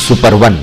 Super one,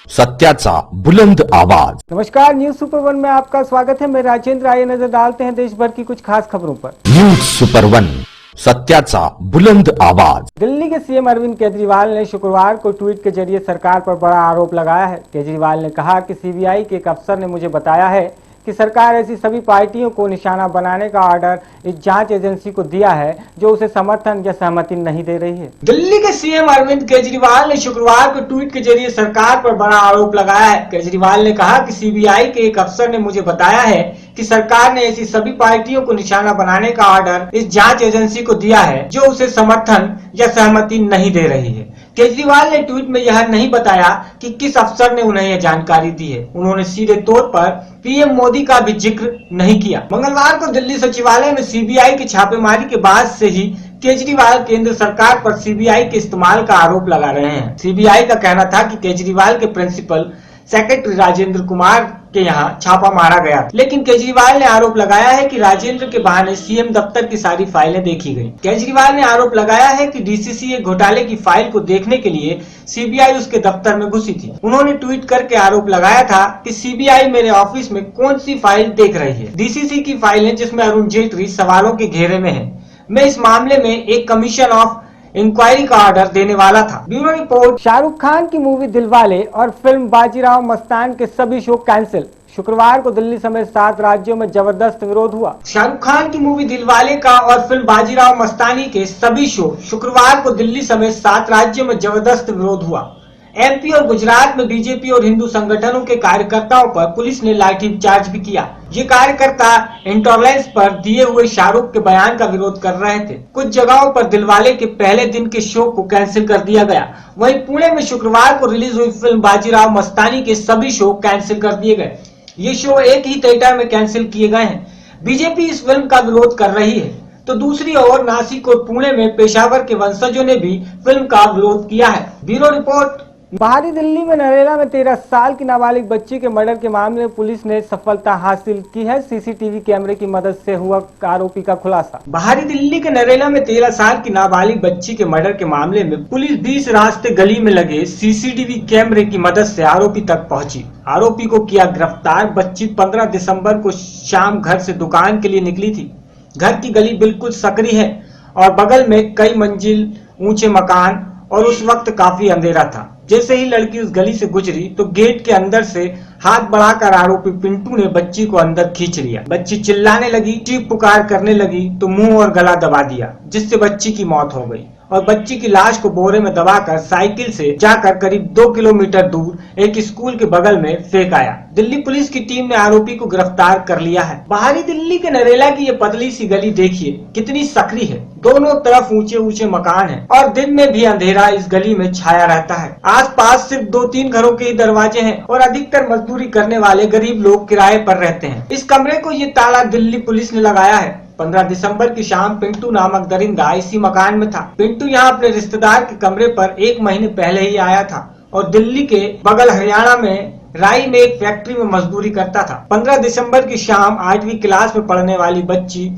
सत्याचा बुलंद आवाज। नमस्कार, न्यूज सुपर वन में आपका स्वागत है। मैं राजेंद्र। आइए नजर डालते हैं देश भर की कुछ खास खबरों पर। न्यूज सुपर वन, सत्याचा बुलंद आवाज। दिल्ली के सीएम अरविंद केजरीवाल ने शुक्रवार को ट्वीट के जरिए सरकार पर बड़ा आरोप लगाया है। केजरीवाल ने कहा कि सीबीआई के एक अफसर ने मुझे बताया है कि सरकार ऐसी सभी पार्टियों को निशाना बनाने का ऑर्डर इस जांच एजेंसी को दिया है जो उसे समर्थन या सहमति नहीं दे रही है। दिल्ली के सीएम अरविंद केजरीवाल ने शुक्रवार को ट्वीट के जरिए सरकार पर बड़ा आरोप लगाया है। केजरीवाल ने कहा कि सीबीआई के एक अफसर ने मुझे बताया है कि सरकार ने ऐसी सभी पार्टियों को निशाना बनाने का ऑर्डर इस जांच एजेंसी को दिया है जो उसे समर्थन या सहमति नहीं दे रही है। केजरीवाल ने ट्वीट में यह नहीं बताया कि किस अफसर ने उन्हें यह जानकारी दी है। उन्होंने सीधे तौर पर पीएम मोदी का भी जिक्र नहीं किया। मंगलवार को दिल्ली सचिवालय में सीबीआई की छापेमारी के बाद से ही केजरीवाल केंद्र सरकार पर सीबीआई के इस्तेमाल का आरोप लगा रहे हैं। सीबीआई का कहना था कि केजरीवाल के प्रिंसिपल सेक्रेटरी राजेंद्र कुमार के यहाँ छापा मारा गया, लेकिन केजरीवाल ने आरोप लगाया है कि राजेंद्र के बहाने सीएम दफ्तर की सारी फाइलें देखी गई। केजरीवाल ने आरोप लगाया है कि डीसीसीए घोटाले की फाइल को देखने के लिए सीबीआई उसके दफ्तर में घुसी थी। उन्होंने ट्वीट करके आरोप लगाया था कि सीबीआई मेरे ऑफिस में कौन सी फाइल देख रही है। डीसीसी की फाइलें जिसमें अरुण जेटली सवालों के घेरे में है। मैं इस मामले में एक कमीशन ऑफ इंक्वायरी का ऑर्डर देने वाला था। Bureau report. शाहरुख खान की मूवी दिलवाले और फिल्म बाजीराव मस्तान के सभी शो कैंसिल। शुक्रवार को दिल्ली समेत 7 राज्यों में जबरदस्त विरोध हुआ। शाहरुख खान की मूवी दिलवाले का और फिल्म बाजीराव मस्तानी के सभी शो शुक्रवार को दिल्ली समेत 7 राज्यों में जबरदस्त विरोध हुआ। एमपी और गुजरात में बीजेपी और हिंदू संगठनों के कार्यकर्ताओं पर पुलिस ने लाठीचार्ज भी किया। ये कार्यकर्ता इंटॉलरेंस पर दिए हुए शाहरुख के बयान का विरोध कर रहे थे। कुछ जगहों पर दिलवाले के पहले दिन के शो को कैंसिल कर दिया गया। वहीं पुणे में शुक्रवार को रिलीज हुई फिल्म बाजीराव मस्तानी के सभी शो कैंसिल कर दिए गए। ये शो एक ही थिएटर में कैंसिल किए गए हैं। बीजेपी इस फिल्म का विरोध कर रही है, तो दूसरी ओर नासिक और पुणे में पेशावर के वंशजों ने भी फिल्म का विरोध किया है। Bureau report. बाहरी दिल्ली में नरेला में 13 साल की नाबालिग बच्ची के मर्डर के मामले में पुलिस ने सफलता हासिल की है। सीसीटीवी कैमरे की मदद से हुआ आरोपी का खुलासा। बाहरी दिल्ली के नरेला में 13 साल की नाबालिग बच्ची के मर्डर के मामले में पुलिस 20 रास्ते गली में लगे सीसीटीवी कैमरे की मदद से आरोपी तक पहुंची। आरोपी को किया गिरफ्तार। बच्ची 15 दिसंबर को शाम घर से दुकान के लिए निकली थी। घर की गली बिल्कुल सकरी है और बगल में कई मंजिल ऊंचे मकान और उस वक्त काफी अंधेरा था। जैसे ही लड़की उस गली से गुजरी तो गेट के अंदर से हाथ बढ़ाकर आरोपी पिंटू ने बच्ची को अंदर खींच लिया। बच्ची चिल्लाने लगी, चीख पुकार करने लगी तो मुंह और गला दबा दिया, जिससे बच्ची की मौत हो गई और बच्ची की लाश को बोरे में दबाकर साइकिल से जाकर करीब 2 किलोमीटर दूर एक स्कूल के बगल में फेंक आया। दिल्ली पुलिस की टीम ने आरोपी को गिरफ्तार कर लिया है। बाहरी दिल्ली के नरेला की ये पतली सी गली देखिए कितनी सकरी है। दोनों तरफ ऊंचे ऊंचे मकान हैं और दिन में भी अंधेरा इस गली में छाया रहता है। आसपास सिर्फ 2-3 घरों के ही दरवाजे हैं और अधिकतर मजदूरी करने वाले गरीब लोग किराए पर रहते हैं। इस कमरे को ये ताला दिल्ली पुलिस ने लगाया है। 15 दिसंबर की शाम पिंटू नामक दरिंदा इसी मकान में था। पिंटू यहाँ अपने रिश्तेदार के कमरे पर 1 महीने पहले ही आया था और दिल्ली के बगल हरियाणा में राई में एक फैक्ट्री में मजदूरी करता था। 15 दिसंबर की शाम 8वीं क्लास में पढ़ने वाली बच्ची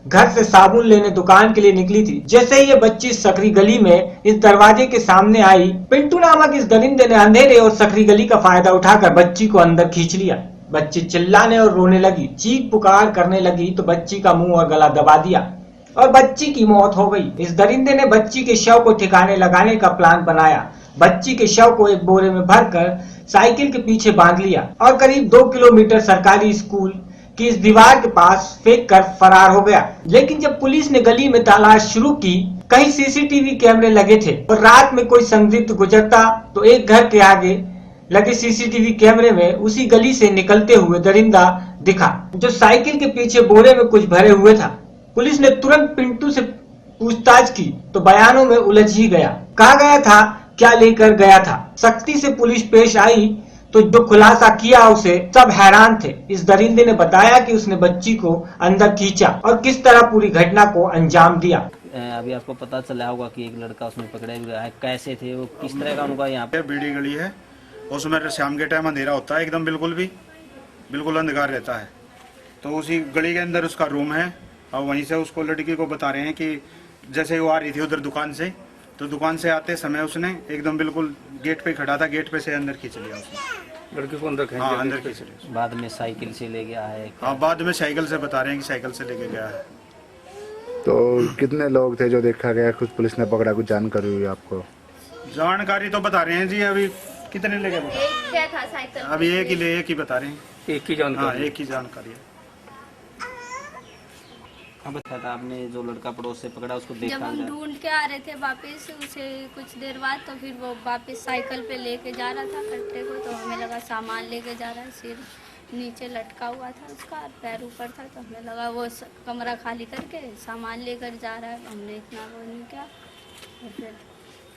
घर से साबुन लेने दुकान के लिए निकली थी। जैसे ही ये बच्ची सकरी गली में इस दरवाजे के सामने आई, पिंटू नामक इस दरिंदे ने अंधेरे और सकरी गली का फायदा उठाकर बच्ची को अंदर खींच लिया। बच्ची चिल्लाने और रोने लगी, चीख पुकार करने लगी तो बच्ची का मुंह और गला दबा दिया और बच्ची की मौत हो गई। इस दरिंदे ने बच्ची के शव को ठिकाने लगाने का प्लान बनाया। बच्ची के शव को एक बोरे में भरकर साइकिल के पीछे बांध लिया और करीब 2 किलोमीटर सरकारी स्कूल की इस दीवार के पास फेंक कर फरार हो गया। लेकिन जब पुलिस ने गली में तलाश शुरू की, कहीं सीसीटीवी कैमरे लगे थे और रात में कोई संदिग्ध गुजरता तो एक घर के आगे लगे सीसीटीवी कैमरे में उसी गली से निकलते हुए दरिंदा दिखा, जो साइकिल के पीछे बोरे में कुछ भरे हुए था। पुलिस ने तुरंत पिंटू से पूछताछ की तो बयानों में उलझ ही गया। कहा गया था क्या लेकर गया था। सख्ती से पुलिस पेश आई तो जो खुलासा किया उसे सब हैरान थे। इस दरिंदे ने बताया कि उसने बच्ची को अंदर खींचा और किस तरह पूरी घटना को अंजाम दिया। अभी आपको पता चला होगा कि एक लड़का उसमें पकड़ा गया है। कैसे थे वो, किस तरह का उनका यहाँ पे बीड़ी गली है, उसमें शाम के टाइम अंधेरा होता है, एकदम बिल्कुल अंधकार रहता है। तो उसी गली के अंदर उसका रूम है और वहीं से उसको लड़की को बता रहे हैं कि जैसे वो आ रही थी उधर दुकान से तो दुकान से आते समय उसने एकदम बिल्कुल गेट पे खड़ा था, गेट पे से अंदर खींच लिया उसने लड़के को अंदर खींच हाँ लिया। अंदर खींच लिया। बाद में साइकिल से ले गया है। हाँ बाद में साइकिल से बता रहे हैं कि साइकिल से लेके गया है। तो कितने लोग थे जो देखा गया, कुछ पुलिस ने पकड़ा, कुछ जानकारी हुई आपको? जानकारी तो बता रहे हैं जी, अभी कितने लेके अभी एक ही बता रहे हैं। एक ही हाँ जानकारी। एक ही जानकारी है। अब बताया था आपने जो लड़का पड़ोस से पकड़ा उसको जब देखा हम अंदर। ढूंढ के आ रहे थे वापस उसे कुछ देर बाद, तो फिर वो वापस साइकिल पे लेके जा रहा था कट्टे को, तो हमें लगा सामान लेके जा रहा है। सिर नीचे लटका हुआ था उसका और पैर ऊपर था, तो हमें लगा वो कमरा खाली करके सामान लेकर जा रहा है। हमने इतना वो नहीं किया। और फिर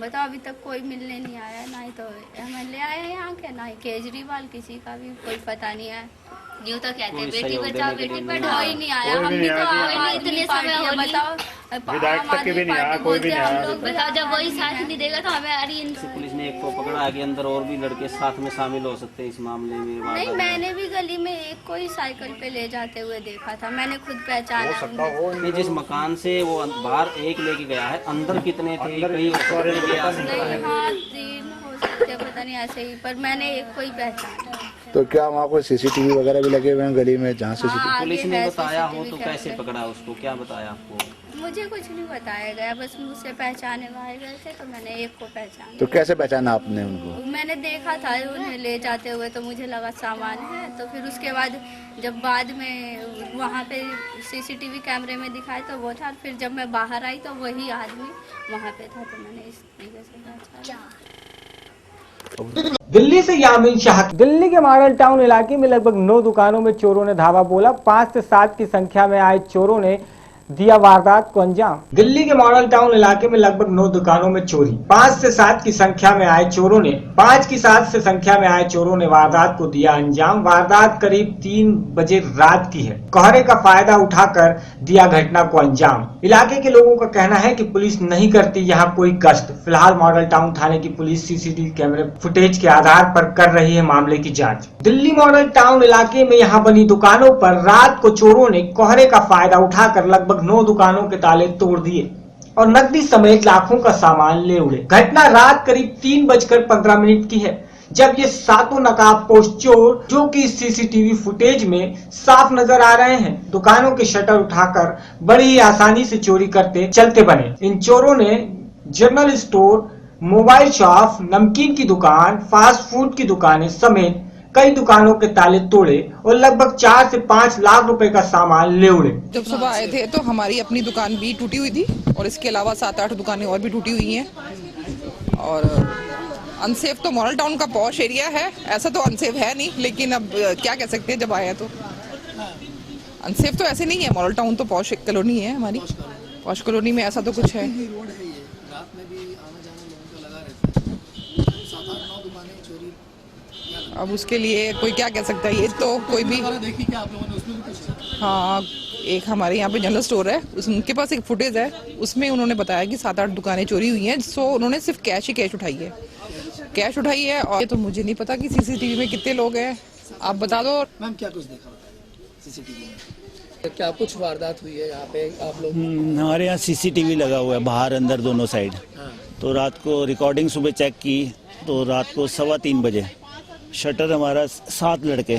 बताओ अभी तक कोई मिलने नहीं आया, ना ही तो MLA आए हैं यहाँ के, ना ही केजरीवाल, किसी का भी कोई पता नहीं है। यूँ तो कहते हैं कोई बेटी सहयोग बचाओ देने के बेटी लिए पढ़ाओ, ही नहीं आया। कोई हम भी भी नहीं तो आया। आए इतने समय बताओ, विधायक तक के भी नहीं आया, कोई भी नहीं आया। बताओ जब वही साथ नहीं देगा तो हमें अरे पुलिस ने एक को पकड़ा, आगे अंदर और भी लड़के साथ में शामिल हो सकते हैं इस मामले में। नहीं, वारदात में। मैंने भी गली में एक को ही साइकिल पे ले जाते हुए देखा था, मैंने खुद पहचाना उन्हें। नहीं, जिस मकान से वो बाहर एक लेके गया है, अंदर कितने थे? कई नहीं, हाँ 3 हो सकते हैं, पता नहीं ऐसे ही, पर मैंने एक को ही पहचाना। तो क्या वहाँ कोई CCTV वगैरह भी लगे हुए हैं गली में जहाँ से? हाँ, पुलिस आगे ने है बताया हो CCTV तो कैसे कैमरे। पकड़ा उसको, क्या बताया आपको? मुझे कुछ नहीं बताया गया, बस मुझसे पहचाने वाले गए थे, तो मैंने एक को पहचाना। तो कैसे पहचाना आपने उनको? मैंने देखा था उन्हें ले जाते हुए, तो मुझे लगा सामान है। तो फिर उसके बाद जब बाद में वहाँ पे CCTV कैमरे में दिखाए तो वो था। फिर जब मैं बाहर आई तो वही आदमी वहाँ पे था, तो मैंने इस तरीके से पहचाना। दिल्ली से यामीन शाह। दिल्ली के मॉडल टाउन इलाके में लगभग 9 दुकानों में चोरों ने धावा बोला। 5 से 7 की संख्या में आए चोरों ने दिया वारदात को अंजाम। दिल्ली के मॉडल टाउन इलाके में लगभग 9 दुकानों में चोरी। 5 से 7 की संख्या में आए चोरों ने वारदात को दिया अंजाम। वारदात करीब 3 बजे रात की है। कोहरे का फायदा उठाकर दिया घटना को अंजाम। इलाके के लोगों का कहना है कि पुलिस नहीं करती यहाँ कोई गश्त। फिलहाल मॉडल टाउन थाने की पुलिस CCTV कैमरे फुटेज के आधार पर कर रही है मामले की जाँच। दिल्ली मॉडल टाउन इलाके में यहाँ बनी दुकानों पर रात को चोरों ने कोहरे का फायदा उठाकर लगभग 9 दुकानों के ताले तोड़ दिए और नकदी समेत लाखों का सामान ले उड़े। घटना रात करीब 3:15 की है, जब ये 7 नकाबपोश चोर, जो कि CCTV फुटेज में साफ नजर आ रहे हैं, दुकानों के शटर उठाकर बड़ी ही आसानी से चोरी करते चलते बने। इन चोरों ने जनरल स्टोर, मोबाइल शॉप, नमकीन की दुकान, फास्ट फूड की दुकानें समेत कई दुकानों के ताले तोड़े और लगभग 4 से 5 लाख रुपए का सामान ले उड़े। जब सुबह आए थे तो हमारी अपनी दुकान भी टूटी हुई थी और इसके अलावा 7-8 दुकानें और भी टूटी हुई हैं। और अनसेफ तो मॉडल टाउन का पॉश एरिया है, ऐसा तो अनसेफ है नहीं, लेकिन अब क्या कह सकते हैं, जब आया तो अनसेफ तो ऐसे नहीं है। मॉडल टाउन तो पॉश कॉलोनी है हमारी, पॉश कॉलोनी में ऐसा तो कुछ है। अब उसके लिए कोई क्या कह सकता है, ये तो कोई भी। हाँ, एक हमारे यहाँ पे जनरल स्टोर है, उनके पास एक फुटेज है, उसमें उन्होंने बताया कि 7-8 दुकानें चोरी हुई हैं। सो उन्होंने सिर्फ कैश ही कैश उठाई है। और ये तो मुझे नहीं पता कि CCTV में कितने लोग हैं, आप बता दो। मैम क्या कुछ देखा CCTV में? क्या कुछ वारदात हुई है यहाँ पे आप लोग? हमारे यहाँ CCTV लगा हुआ है बाहर अंदर दोनों साइड। तो रात को रिकॉर्डिंग सुबह चेक की तो रात को 3:15 बजे शटर हमारा 7 लड़के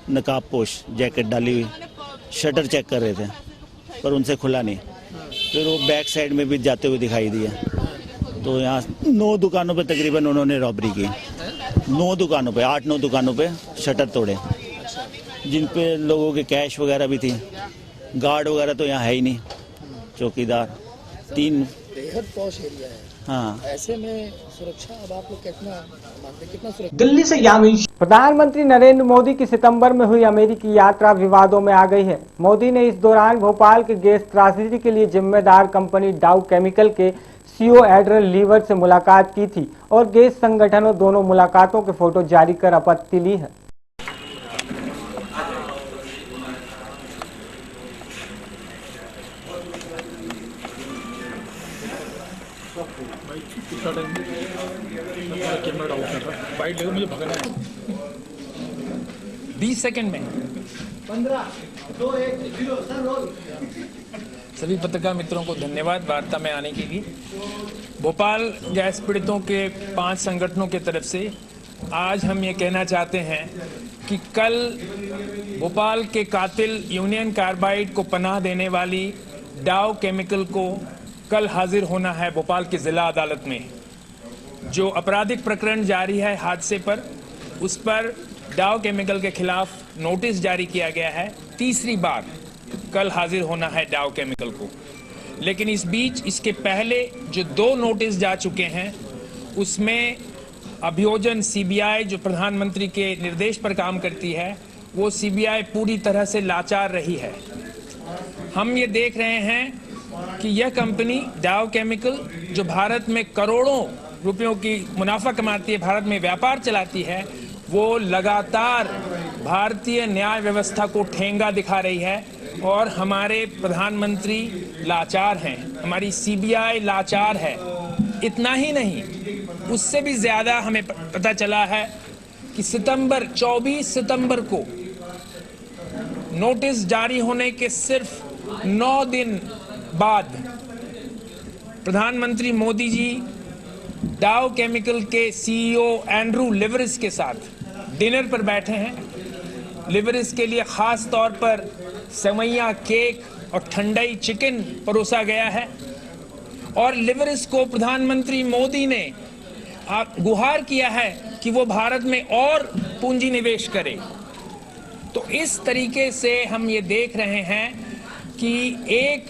नकाबपोश जैकेट डाली हुई शटर चेक कर रहे थे, पर उनसे खुला नहीं। फिर वो बैक साइड में भी जाते हुए दिखाई दिया। तो यहाँ 9 दुकानों पे तकरीबन उन्होंने रॉबरी की। 9 दुकानों पे, 8-9 दुकानों पे शटर तोड़े, जिन पे लोगों के कैश वगैरह भी थी। गार्ड वगैरह तो यहाँ है ही नहीं, चौकीदार 3। बेहद पॉश एरिया है। हाँ, ऐसे में सुरक्षा अब आप लोग कितना मानते, कितना सुरक्षा? दिल्ली से यामीन। प्रधानमंत्री नरेंद्र मोदी की सितंबर में हुई अमेरिकी यात्रा विवादों में आ गई है। मोदी ने इस दौरान भोपाल के गैस त्रासदी के लिए जिम्मेदार कंपनी डाउ केमिकल के CEO एडरल लीवर से मुलाकात की थी और गैस संगठनों दोनों मुलाकातों के फोटो जारी कर आपत्ति ली है। कैमरा डाउन कर रहा है, बाइट देखो, मुझे भगना है 20 सेकंड में। 15, 2, 1, 0 सर रोल। सभी पत्रकार मित्रों को धन्यवाद वार्ता में आने के लिए। भोपाल गैस पीड़ितों के 5 संगठनों के तरफ से आज हम ये कहना चाहते हैं कि कल भोपाल के कातिल यूनियन कार्बाइड को पनाह देने वाली डाव केमिकल को कल हाजिर होना है भोपाल की जिला अदालत में। जो आपराधिक प्रकरण जारी है हादसे पर, उस पर डाव केमिकल के खिलाफ नोटिस जारी किया गया है। तीसरी बार कल हाजिर होना है डाव केमिकल को। लेकिन इस बीच इसके पहले जो 2 नोटिस जा चुके हैं, उसमें अभियोजन सीबीआई जो प्रधानमंत्री के निर्देश पर काम करती है, वो सीबीआई पूरी तरह से लाचार रही है। हम ये देख रहे हैं कि यह कंपनी डाव केमिकल जो भारत में करोड़ों रुपयों की मुनाफा कमाती है, भारत में व्यापार चलाती है, वो लगातार भारतीय न्याय व्यवस्था को ठेंगा दिखा रही है। और हमारे प्रधानमंत्री लाचार हैं, हमारी सीबीआई लाचार है। इतना ही नहीं, उससे भी ज्यादा हमें पता चला है कि 24 सितंबर को नोटिस जारी होने के सिर्फ 9 दिन बाद प्रधानमंत्री मोदी जी डाव केमिकल के सीईओ एंड्रू लिवरिस के साथ डिनर पर बैठे हैं। लिवरिस के लिए खास तौर पर सेवैयां, केक और ठंडाई चिकन परोसा गया है। और लिवरिस को प्रधानमंत्री मोदी ने गुहार किया है कि वो भारत में और पूंजी निवेश करे। तो इस तरीके से हम ये देख रहे हैं कि एक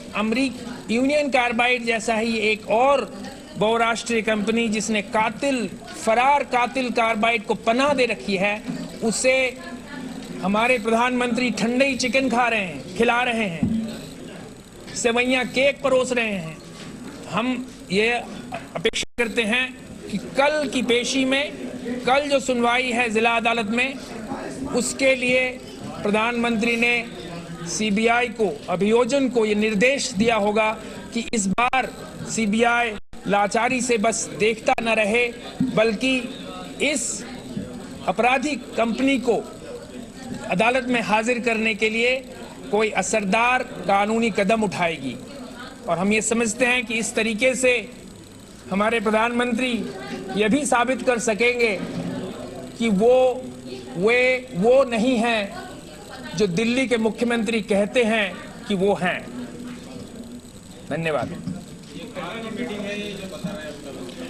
यूनियन कार्बाइड जैसा ही एक और बहुराष्ट्रीय कंपनी जिसने फरार कातिल कार्बाइड को पनाह दे रखी है, उसे हमारे प्रधानमंत्री ठंडई चिकन खिला रहे हैं, सेवैयां केक परोस रहे हैं। हम ये अपेक्षा करते हैं कि कल की पेशी में, कल जो सुनवाई है जिला अदालत में, उसके लिए प्रधानमंत्री ने सीबीआई को, अभियोजन को ये निर्देश दिया होगा कि इस बार सीबीआई लाचारी से बस देखता न रहे, बल्कि इस आपराधिक कंपनी को अदालत में हाजिर करने के लिए कोई असरदार कानूनी कदम उठाएगी। और हम ये समझते हैं कि इस तरीके से हमारे प्रधानमंत्री ये भी साबित कर सकेंगे कि वो नहीं हैं जो दिल्ली के मुख्यमंत्री कहते हैं कि वो हैं। धन्यवाद।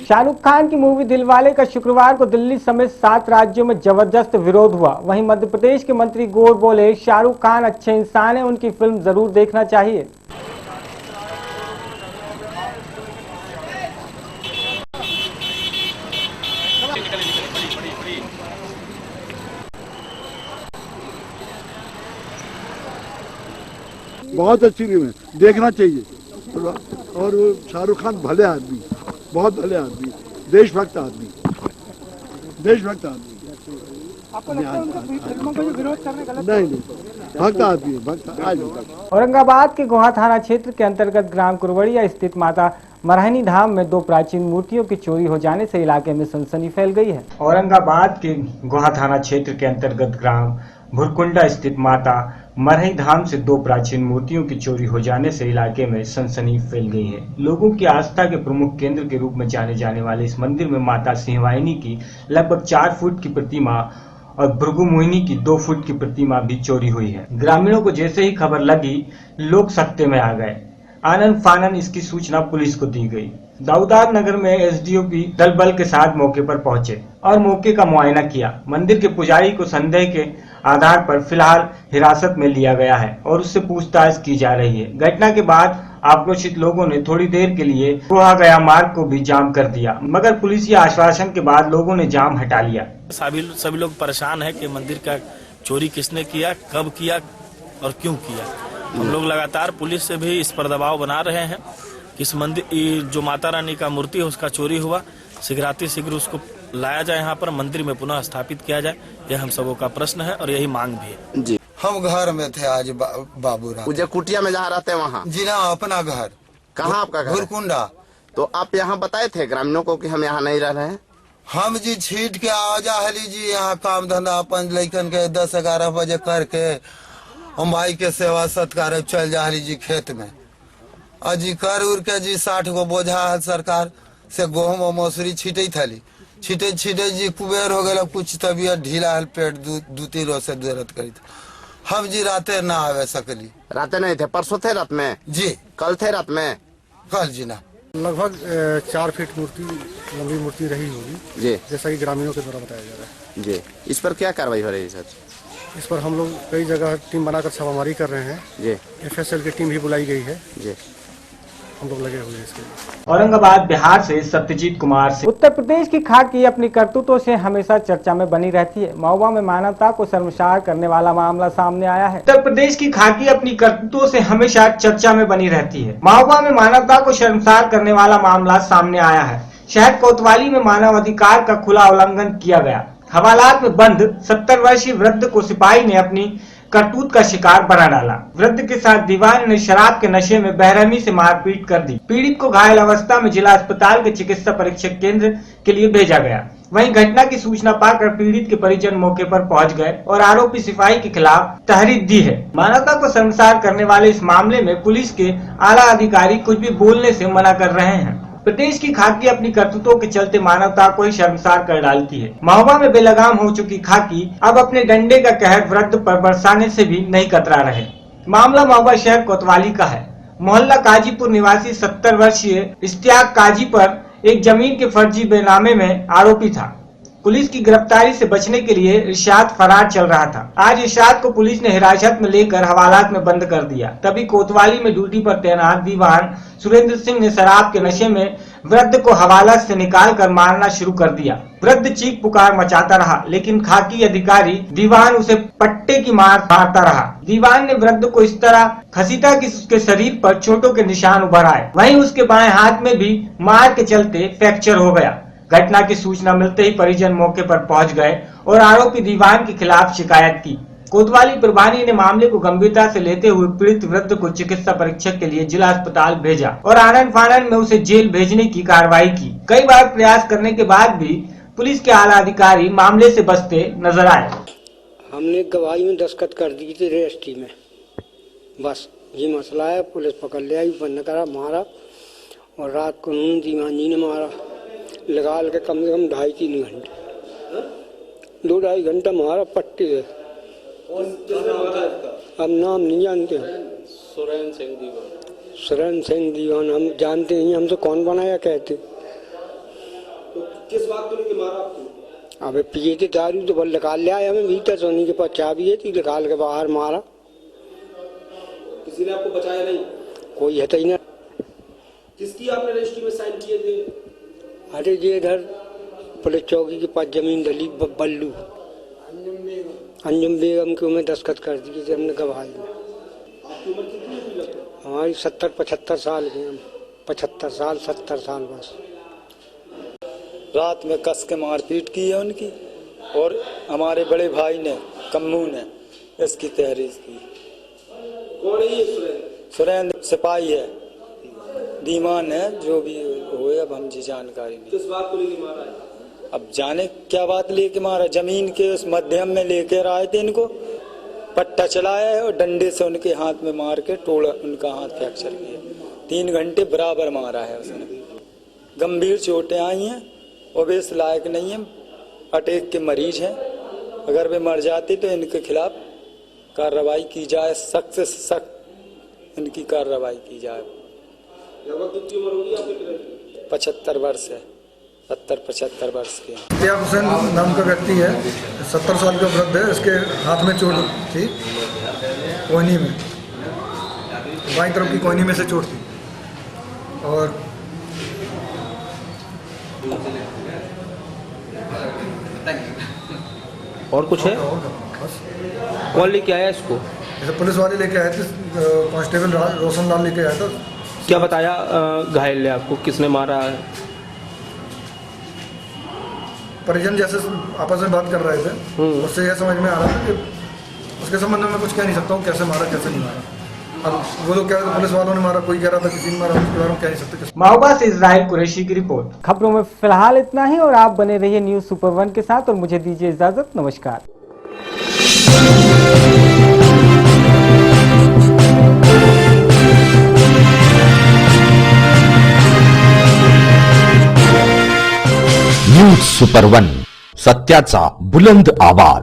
शाहरुख खान की मूवी दिलवाले का शुक्रवार को दिल्ली समेत 7 राज्यों में जबरदस्त विरोध हुआ। वहीं मध्य प्रदेश के मंत्री गौर बोले, शाहरुख खान अच्छे इंसान हैं, उनकी फिल्म जरूर देखना चाहिए। बहुत अच्छी फिल्म है, देखना चाहिए। और वो शाहरुख खान भले आदमी, बहुत भले आदमी, देशभक्त आदमी, देशभक्त आदमी। नहीं, भक्त आदमी, भक्त। औरंगाबाद के गोहा थाना क्षेत्र के अंतर्गत ग्राम कुरवड़िया स्थित माता मरहनी धाम में 2 प्राचीन मूर्तियों की चोरी हो जाने से इलाके में सनसनी फैल गई है। औरंगाबाद के गोहा थाना क्षेत्र के अंतर्गत ग्राम भुरकुंडा स्थित माता मरहनी धाम से 2 प्राचीन मूर्तियों की चोरी हो जाने से इलाके में सनसनी फैल गई है। लोगों की आस्था के प्रमुख केंद्र के रूप में जाने जाने वाले इस मंदिर में माता सिंहवाहिनी की लगभग 4 फुट की प्रतिमा और भृगु मोहिनी की 2 फुट की प्रतिमा भी चोरी हुई है। ग्रामीणों को जैसे ही खबर लगी, लोग सकते में आ गए। आनन फानन इसकी सूचना पुलिस को दी गई। दाऊदार नगर में एसडीओपी दल बल के साथ मौके पर पहुंचे और मौके का मुआयना किया। मंदिर के पुजारी को संदेह के आधार पर फिलहाल हिरासत में लिया गया है और उससे पूछताछ की जा रही है। घटना के बाद आक्रोशित लोगों ने थोड़ी देर के लिए गोहा गया मार्ग को भी जाम कर दिया, मगर पुलिस के आश्वासन के बाद लोगों ने जाम हटा लिया। सभी लोग परेशान है कि मंदिर का चोरी किसने किया, कब किया और क्यों किया। हम लोग लगातार पुलिस से भी इस पर दबाव बना रहे हैं कि इस मंदिर जो माता रानी का मूर्ति है उसका चोरी हुआ, शीघ्र उसको लाया जाए, यहाँ पर मंदिर में पुनः स्थापित किया जाए। यह हम सबों का प्रश्न है और यही मांग भी है। जी, हम घर में थे आज बाबूराव कुटिया में जहाँ रहते हैं वहाँ। जी ना, अपना घर। कहाँ आपका घर? भुरकुंडा। तो आप यहाँ बताए थे ग्रामीणों को कि हम यहाँ नहीं रह रहे हैं? हम जी छीट के आ जा जी, यहाँ काम धंधा अपन लड़कन के 10-11 बजे करके हम भाई के सेवा सत्कार चल जा जी खेत में। अजी कर उर के जी 60 गो बोझा है सरकार से गेहूं और मसूरी छीटे थाली छीटे जी कुबेर हो गया कुछ तबियत ढीला है पेट दू 3 रोज से दर्द करी हम जी राते ना आवे सकली। राते नहीं थे, परसों थे रात में जी, कल थे रात में कल जी ना। लगभग 4 फीट मूर्ति लंबी मूर्ति रही होगी जी, जैसा कि ग्रामीणों के द्वारा बताया जा रहा है जी। इस पर क्या कार्रवाई हो रही है सर? इस पर हम लोग कई जगह टीम बनाकर छापामारी कर रहे हैं जी। FSL की टीम भी बुलाई गई है जी, हम लोग लगे हुए हैं इसके लिए। औरंगाबाद बिहार से सत्यजीत कुमार से। उत्तर प्रदेश की खाकी अपनी करतूतों से हमेशा चर्चा में बनी रहती है। महुआ में मानवता को शर्मसार करने वाला मामला सामने आया है। उत्तर प्रदेश की खाकी अपनी करतूतों से हमेशा चर्चा में बनी रहती है। महुआ में मानवता को शर्मसार करने वाला मामला सामने आया है। शहर कोतवाली में मानव अधिकार का खुला उल्लंघन किया गया। हवालात में बंद 70 वर्षीय वृद्ध को सिपाही ने अपनी करतूत का शिकार बना डाला। वृद्ध के साथ दीवान ने शराब के नशे में बेरहमी से मारपीट कर दी। पीड़ित को घायल अवस्था में जिला अस्पताल के चिकित्सा परीक्षण केंद्र के लिए भेजा गया। वहीं घटना की सूचना पाकर पीड़ित के परिजन मौके पर पहुंच गए और आरोपी सिपाही के खिलाफ तहरीर दी है। मानवता को शर्मसार करने वाले इस मामले में पुलिस के आला अधिकारी कुछ भी बोलने से मना कर रहे हैं। प्रदेश की खाकी अपनी करतूतों के चलते मानवता को ही शर्मसार कर डालती है। महुआ में बेलगाम हो चुकी खाकी अब अपने डंडे का कहर वृद्ध पर बरसाने से भी नहीं कतरा रहे। मामला महुआ शहर कोतवाली का है। मोहल्ला काजीपुर निवासी 70 वर्षीय इश्तियाक काजी पर एक जमीन के फर्जी बेनामे में आरोपी था। पुलिस की गिरफ्तारी से बचने के लिए इरशाद फरार चल रहा था। आज इरशाद को पुलिस ने हिरासत में लेकर हवालात में बंद कर दिया। तभी कोतवाली में ड्यूटी पर तैनात दीवान सुरेंद्र सिंह ने शराब के नशे में वृद्ध को हवाला से निकालकर मारना शुरू कर दिया। वृद्ध चीख पुकार मचाता रहा, लेकिन खाकी अधिकारी दीवान उसे पट्टे की मार मारता रहा। दीवान ने वृद्ध को इस तरह घसीटा कि उसके शरीर पर चोटों के निशान उभर आए। वहीं उसके बाएं हाथ में भी मार के चलते फ्रैक्चर हो गया। घटना की सूचना मिलते ही परिजन मौके पर पहुंच गए और आरोपी दीवान के खिलाफ शिकायत की। कोतवाली प्रभारी ने मामले को गंभीरता से लेते हुए पीड़ित वृद्ध को चिकित्सा परीक्षण के लिए जिला अस्पताल भेजा और आनन फानन में उसे जेल भेजने की कार्रवाई की। कई बार प्रयास करने के बाद भी पुलिस के आला अधिकारी मामले से बचते नजर आए। हमने गवाही में दस्तखत कर दी थी रजिस्ट्री में, बस ये मसला है। पुलिस पकड़ लिया, बंद करा, मारा और रात को दीवान जी ने मारा लगा के कम से कम 2.5-3 घंटे 2-2.5 घंटा मारा पट्टी से। अब नाम नहीं जानते हैं। सुरेंद्र सिंह दीवान हम जानते नहीं, हम तो कौन बनाया कहते। तो किस बात को लेके मारा आपको? अबे पिए थे दारू तो बल निकाल लिया हमें भीतर, सोनी के पास चाबी है थी, निकाल के बाहर मारा। किसी ने आपको बचाया नहीं? कोई है ही ना। किसकी आपने रजिस्ट्री में साइन किए थे? अरे ये इधर पुलिस चौकी के पास जमीन डली बल्लू अंजुम बेगम को मैं दस्तखत कर दी थी हमने गवाही में। आपकी उम्र कितनी हुई लगता है? हमारी 70-75 साल के हम 75 साल 70 साल बस। रात में कस के मारपीट की है उनकी और हमारे बड़े भाई ने कम्मू ने इसकी तहरीर की। कौन है ये सुरेंद्र सिपाही है, दीवान है, जो भी हुए अब हम जी जानकारी नहीं। किस बात को लेके मारा है? अब जाने क्या बात लेके मारा। जमीन के उस मध्यम में लेकर आए थे, इनको पट्टा चलाया है और डंडे से उनके हाथ में मार के टोड़ा, उनका हाथ फ्रैक्चर किया। 3 घंटे बराबर मारा है उसने। गंभीर चोटें आई हैं और वे इस लायक नहीं है, अटैक के मरीज हैं। अगर वे मर जाते तो इनके खिलाफ कार्रवाई की जाए, सख्त से सख्त इनकी कार्रवाई की जाए। लगभग कितनी उम्र होगी आपके? 75 वर्ष है, 70-75 वर्ष के। इश्तियाक हुसैन नाम का व्यक्ति है, 70 साल का वृद्ध है। इसके हाथ में चोट थी, कोहनी में, बाईं तरफ की कोहनी में से चोट थी। और कुछ है? कौन लेके आया इसको? जैसे पुलिस वाले लेके आए थे, कांस्टेबल रोशन लाल लेके आया था। क्या बताया घायल ने आपको, किसने मारा है? परिजन जैसे आपस में बात कर रहे थे, उससे यह समझ में आ रहा था कि उसके संबंध में मैं कुछ कह नहीं सकता हूँ, कैसे मारा कैसे नहीं मारा। अब वो लोग कह रहे थे पुलिस वालों ने मारा, कोई कह रहा था किसी ने मारा, उसके बारे में कह नहीं सकते। महुआ से इजराइल कुरैशी की रिपोर्ट। खबरों में फिलहाल इतना ही और आप बने रहिए न्यूज सुपर 1 के साथ और मुझे दीजिए इजाजत। नमस्कार। न्यूज सुपर 1, सत्याचा बुलंद आवाज.